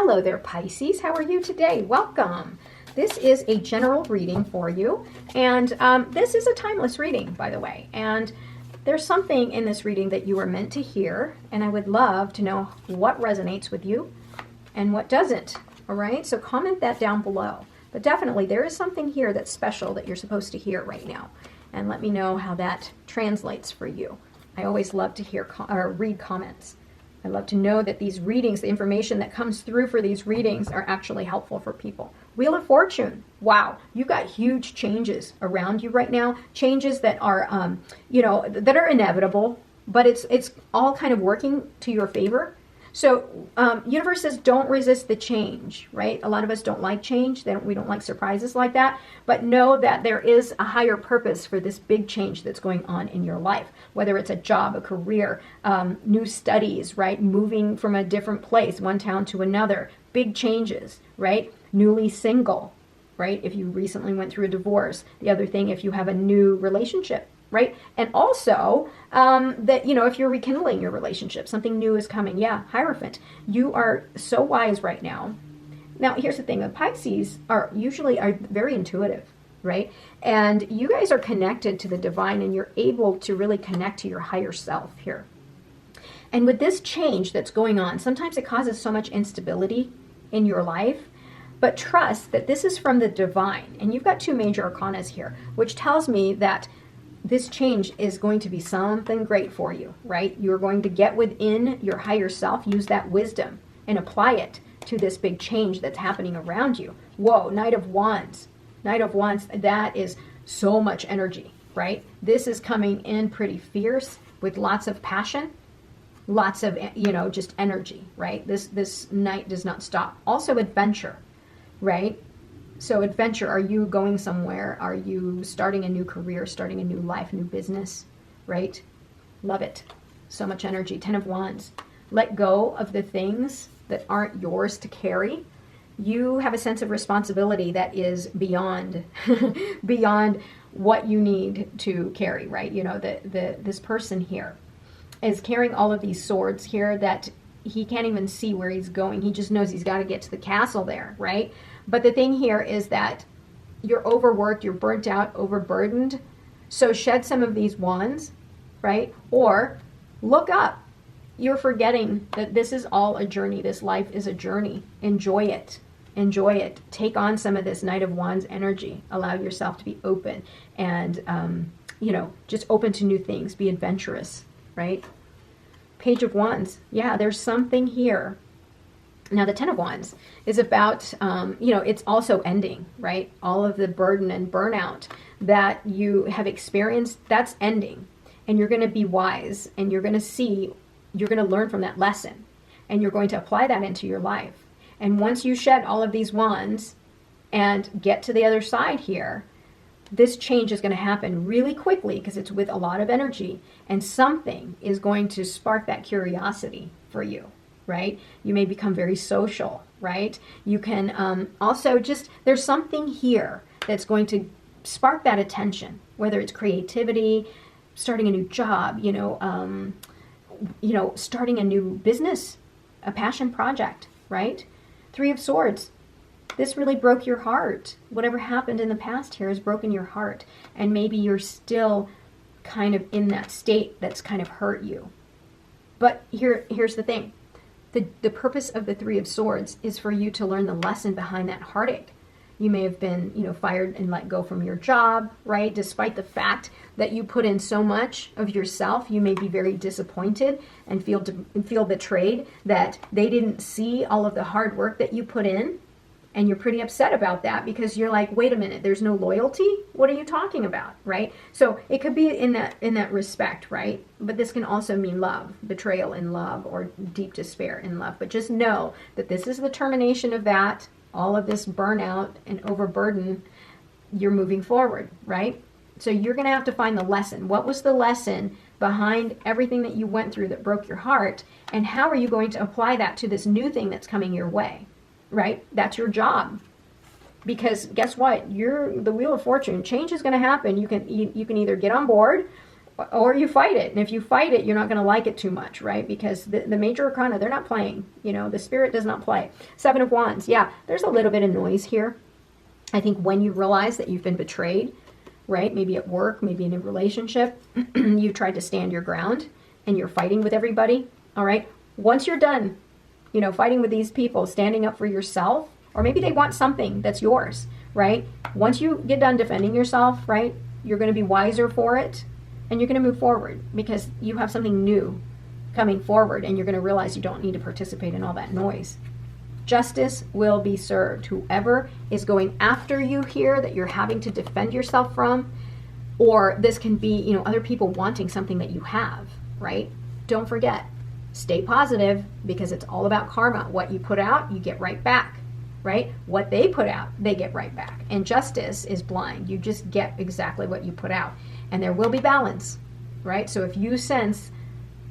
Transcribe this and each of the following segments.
Hello there, Pisces. How are you today? Welcome. This is a general reading for you, and this is a timeless reading, by the way. And there's something in this reading that you are meant to hear, and I would love to know what resonates with you and what doesn't. All right, so comment that down below. But definitely, there is something here that's special that you're supposed to hear right now, and let me know how that translates for you. I always love to hear or read comments. I love to know that these readings, the information that comes through for these readings, are actually helpful for people. Wheel of Fortune. Wow, you got huge changes around you right now. Changes that are, that are inevitable, but it's all kind of working to your favor. So universe says don't resist the change, right? A lot of us don't like change. We don't like surprises like that. But know that there is a higher purpose for this big change that's going on in your life. Whether it's a job, a career, new studies, right? Moving from a different place, one town to another. Big changes, right? Newly single, right? If you recently went through a divorce. The other thing, if you have a new relationship, right? And also that, if you're rekindling your relationship, something new is coming. Yeah, Hierophant. You are so wise right now. Now, here's the thing. The Pisces are very intuitive, right? And you guys are connected to the divine, and you're able to really connect to your higher self here. And with this change that's going on, sometimes it causes so much instability in your life. But trust that this is from the divine. And you've got two major arcanas here, which tells me that this change is going to be something great for you, right? You're going to get within your higher self, use that wisdom, and apply it to this big change that's happening around you. Whoa, Knight of Wands. Knight of Wands, that is so much energy, right? This is coming in pretty fierce with lots of passion, lots of, just energy, right? This Knight does not stop. Also adventure, right? So adventure, are you going somewhere? Are you starting a new career, starting a new life, new business, right? Love it. So much energy. 10 of Wands. Let go of the things that aren't yours to carry. You have a sense of responsibility that is beyond, beyond what you need to carry, right? This person here is carrying all of these swords here that he can't even see where he's going. He just knows he's got to get to the castle there, right? But the thing here is that you're overworked, you're burnt out, overburdened. So shed some of these wands, right? Or look up. You're forgetting that this is all a journey. This life is a journey. Enjoy it. Enjoy it. Take on some of this Knight of Wands energy. Allow yourself to be open and, just open to new things. Be adventurous, right? Page of Wands. Yeah, there's something here. Now, the 10 of Wands is about, it's also ending, right? All of the burden and burnout that you have experienced, that's ending. And you're going to be wise, and you're going to learn from that lesson, and you're going to apply that into your life. And once you shed all of these wands and get to the other side here, this change is going to happen really quickly because it's with a lot of energy, and something is going to spark that curiosity for you. Right? You may become very social, right? You can also there's something here that's going to spark that attention, whether it's creativity, starting a new job, starting a new business, a passion project, right? 3 of Swords. This really broke your heart. Whatever happened in the past here has broken your heart. And maybe you're still kind of in that state that's kind of hurt you. But here's the thing. The purpose of the 3 of Swords is for you to learn the lesson behind that heartache. You may have been, fired and let go from your job, right? Despite the fact that you put in so much of yourself, you may be very disappointed and feel betrayed that they didn't see all of the hard work that you put in. And you're pretty upset about that because you're like, wait a minute, there's no loyalty? What are you talking about, right? So it could be in that respect, right? But this can also mean love, betrayal in love, or deep despair in love. But just know that this is the termination of that, all of this burnout and overburden. You're moving forward, right? So you're going to have to find the lesson. What was the lesson behind everything that you went through that broke your heart? And how are you going to apply that to this new thing that's coming your way? Right? That's your job. Because guess what? You're the Wheel of Fortune. Change is going to happen. You can either get on board or you fight it. And if you fight it, you're not going to like it too much, right? Because the major arcana, they're not playing. You know, the spirit does not play. Seven of Wands. Yeah, there's a little bit of noise here. I think when you realize that you've been betrayed, right? Maybe at work, maybe in a relationship, you tried to stand your ground and you're fighting with everybody. All right. Once you're done, you know, fighting with these people, standing up for yourself, or maybe they want something that's yours, right? Once you get done defending yourself, right? You're going to be wiser for it. And you're going to move forward because you have something new coming forward and you're going to realize you don't need to participate in all that noise. Justice will be served. Whoever is going after you here that you're having to defend yourself from, or this can be, you know, other people wanting something that you have, right? Don't forget, stay positive because it's all about karma. What you put out, you get right back, right? What they put out, they get right back. And justice is blind. You just get exactly what you put out. And there will be balance, right? So if you sense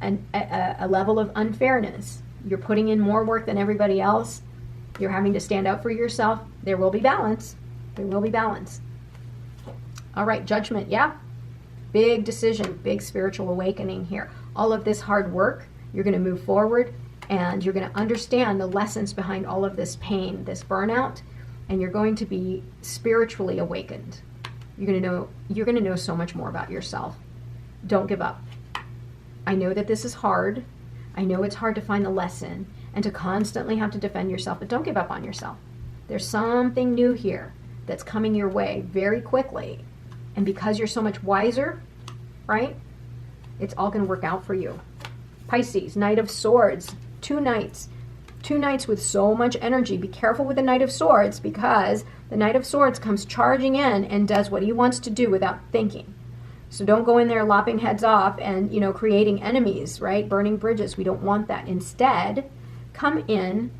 a level of unfairness, you're putting in more work than everybody else, you're having to stand up for yourself, there will be balance. There will be balance. All right, judgment, yeah. Big decision, big spiritual awakening here. All of this hard work, you're going to move forward and you're going to understand the lessons behind all of this pain, this burnout, and you're going to be spiritually awakened. You're going to know so much more about yourself. Don't give up. I know that this is hard. I know it's hard to find the lesson and to constantly have to defend yourself, but don't give up on yourself. There's something new here that's coming your way very quickly. And because you're so much wiser, right? It's all going to work out for you. Pisces, Knight of Swords, two knights with so much energy. Be careful with the Knight of Swords because the Knight of Swords comes charging in and does what he wants to do without thinking. So don't go in there lopping heads off and, you know, creating enemies, right? Burning bridges. We don't want that. Instead, come in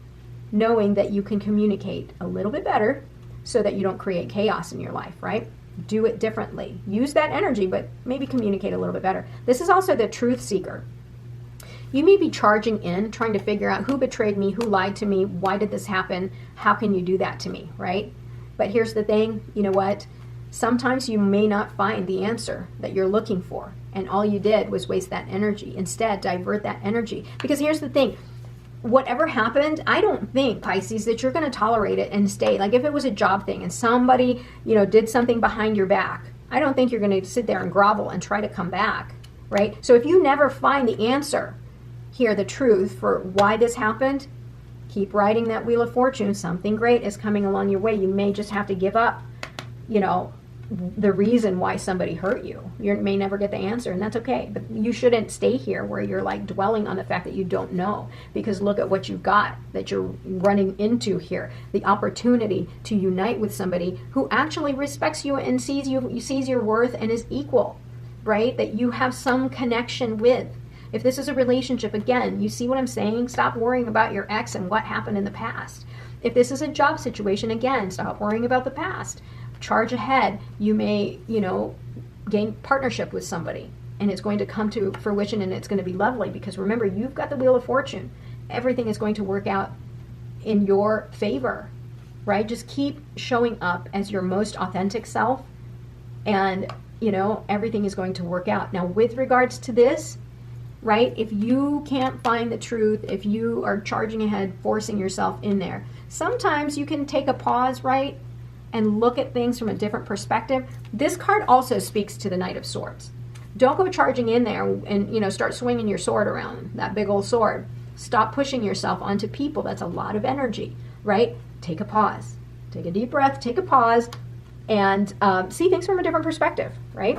knowing that you can communicate a little bit better so that you don't create chaos in your life, right? Do it differently. Use that energy, but maybe communicate a little bit better. This is also the truth seeker. You may be charging in, trying to figure out who betrayed me, who lied to me, why did this happen, how can you do that to me, right? But here's the thing, you know what? Sometimes you may not find the answer that you're looking for, and all you did was waste that energy. Instead, divert that energy. Because here's the thing, whatever happened, I don't think, Pisces, that you're going to tolerate it and stay. Like if it was a job thing and somebody, you know, did something behind your back, I don't think you're going to sit there and grovel and try to come back, right? So if you never find the answer, hear the truth for why this happened, keep riding that Wheel of Fortune. Something great is coming along your way. You may just have to give up, you know, the reason why somebody hurt you. You may never get the answer, and that's okay. But you shouldn't stay here where you're like dwelling on the fact that you don't know, because look at what you've got that you're running into here. The opportunity to unite with somebody who actually respects you and sees you, sees your worth and is equal, right? That you have some connection with. If this is a relationship, again, you see what I'm saying? Stop worrying about your ex and what happened in the past. If this is a job situation, again, stop worrying about the past. Charge ahead. You may, you know, gain partnership with somebody and it's going to come to fruition and it's going to be lovely because remember, you've got the Wheel of Fortune. Everything is going to work out in your favor, right? Just keep showing up as your most authentic self and, you know, everything is going to work out. Now, with regards to this, right? If you can't find the truth, if you are charging ahead, forcing yourself in there, sometimes you can take a pause, right? And look at things from a different perspective. This card also speaks to the Knight of Swords. Don't go charging in there and, you know, start swinging your sword around, that big old sword. Stop pushing yourself onto people. That's a lot of energy, right? Take a pause. Take a deep breath, take a pause, and see things from a different perspective, right?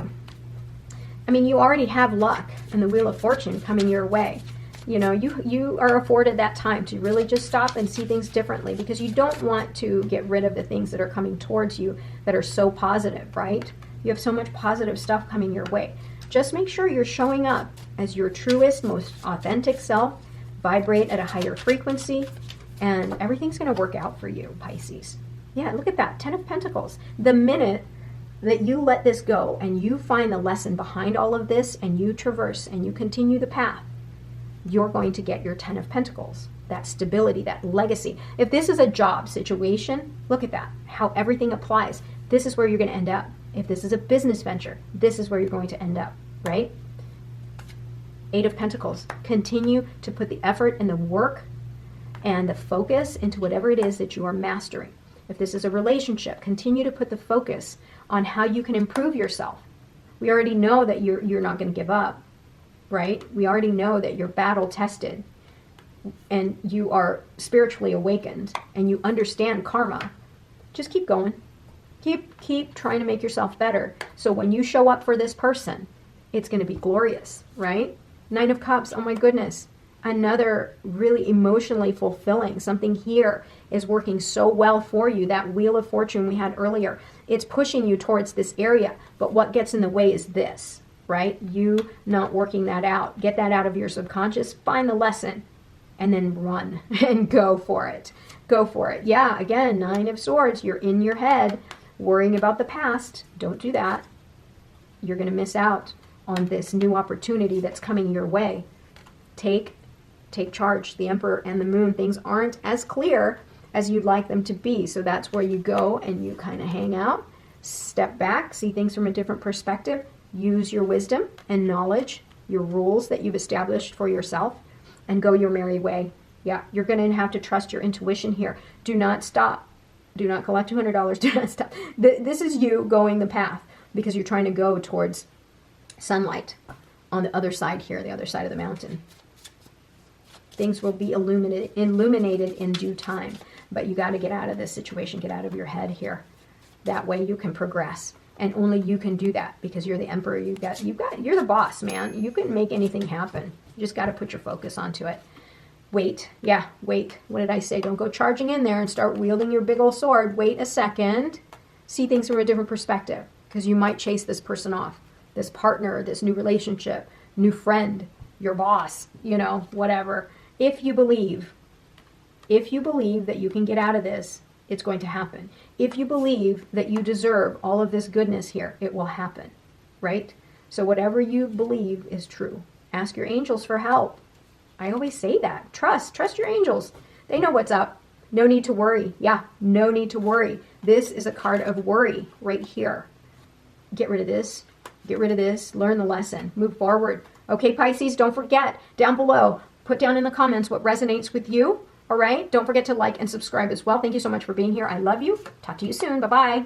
I mean, you already have luck and the Wheel of Fortune coming your way. You know, you are afforded that time to really just stop and see things differently because you don't want to get rid of the things that are coming towards you that are so positive, right? You have so much positive stuff coming your way. Just make sure you're showing up as your truest, most authentic self, vibrate at a higher frequency, and everything's going to work out for you, Pisces. Yeah, look at that, 10 of Pentacles. The minute that you let this go and you find the lesson behind all of this and you traverse and you continue the path, you're going to get your 10 of Pentacles, that stability, that legacy. If this is a job situation, look at that, how everything applies. This is where you're going to end up. If this is a business venture, this is where you're going to end up, right? Eight of Pentacles. Continue to put the effort and the work and the focus into whatever it is that you are mastering. If this is a relationship, continue to put the focus on how you can improve yourself. We already know that you're not going to give up, right? We already know that you're battle tested and you are spiritually awakened and you understand karma. Just keep going. Keep trying to make yourself better. So when you show up for this person, it's going to be glorious, right? Nine of Cups, oh my goodness. Another really emotionally fulfilling. Something here is working so well for you. That Wheel of Fortune we had earlier, it's pushing you towards this area. But what gets in the way is this, right? You not working that out. Get that out of your subconscious. Find the lesson and then run and go for it. Go for it. Yeah, again, Nine of Swords. You're in your head worrying about the past. Don't do that. You're going to miss out on this new opportunity that's coming your way. Take charge. The Emperor and the Moon, things aren't as clear as you'd like them to be. So that's where you go and you kind of hang out, step back, see things from a different perspective, use your wisdom and knowledge, your rules that you've established for yourself, and go your merry way. Yeah, you're going to have to trust your intuition here. Do not stop. Do not collect $200. Do not stop. This is you going the path because you're trying to go towards sunlight on the other side here, the other side of the mountain. Things will be illuminated in due time. But you got to get out of this situation, get out of your head here. That way you can progress. And only you can do that because you're the Emperor. You're the boss, man. You can make anything happen. You just got to put your focus onto it. Wait. Yeah, wait. What did I say? Don't go charging in there and start wielding your big old sword. Wait a second. See things from a different perspective because you might chase this person off. This partner, this new relationship, new friend, your boss, whatever. If you believe that you can get out of this, it's going to happen. If you believe that you deserve all of this goodness here, it will happen, right? So whatever you believe is true. Ask your angels for help. I always say that. Trust your angels. They know what's up. No need to worry. Yeah, no need to worry. This is a card of worry right here. Get rid of this. Get rid of this. Learn the lesson. Move forward. Okay, Pisces, don't forget, down below, put down in the comments what resonates with you. All right? Don't forget to like and subscribe as well. Thank you so much for being here. I love you. Talk to you soon. Bye-bye.